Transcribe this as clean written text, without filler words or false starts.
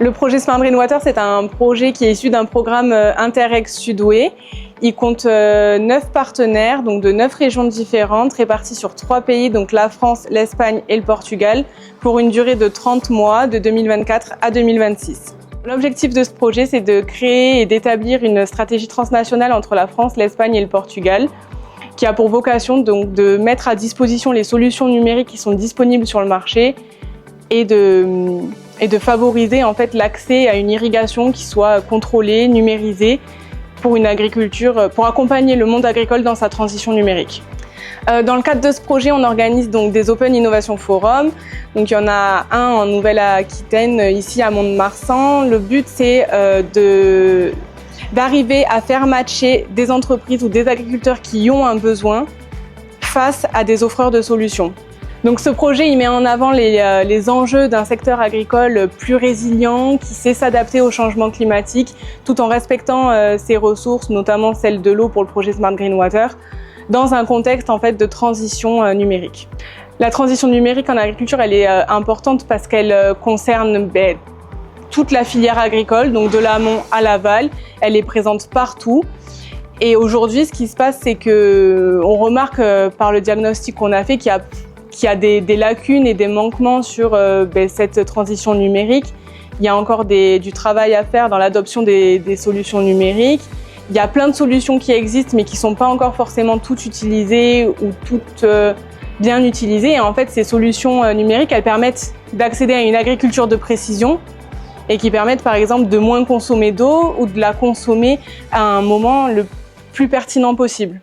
Le projet Smart Rainwater, c'est un projet qui est issu d'un programme Interreg Sudway. Il compte 9 partenaires, donc de 9 régions différentes, réparties sur 3 pays, donc la France, l'Espagne et le Portugal, pour une durée de 30 mois, de 2024 à 2026. L'objectif de ce projet, c'est de créer et d'établir une stratégie transnationale entre la France, l'Espagne et le Portugal, qui a pour vocation donc de mettre à disposition les solutions numériques qui sont disponibles sur le marché et de favoriser en fait l'accès à une irrigation qui soit contrôlée, numérisée, pour une agriculture, pour accompagner le monde agricole dans sa transition numérique. Dans le cadre de ce projet, on organise donc des Open Innovation Forum. Donc il y en a un en Nouvelle-Aquitaine, ici à Mont-de-Marsan. Le but c'est d'arriver à faire matcher des entreprises ou des agriculteurs qui ont un besoin face à des offreurs de solutions. Donc ce projet, il met en avant les enjeux d'un secteur agricole plus résilient, qui sait s'adapter au changement climatique, tout en respectant ses ressources, notamment celle de l'eau pour le projet Smart Rainwater, dans un contexte en fait de transition numérique. La transition numérique en agriculture, elle est importante parce qu'elle concerne toute la filière agricole, donc de l'amont à l'aval. Elle est présente partout. Et aujourd'hui, ce qui se passe, c'est qu'on remarque par le diagnostic qu'on a fait qu'il y a des lacunes et des manquements sur cette transition numérique. Il y a encore du travail à faire dans l'adoption des solutions numériques. Il y a plein de solutions qui existent mais qui ne sont pas encore forcément toutes utilisées ou toutes bien utilisées. Et en fait, ces solutions numériques, elles permettent d'accéder à une agriculture de précision et qui permettent par exemple de moins consommer d'eau ou de la consommer à un moment le plus pertinent possible.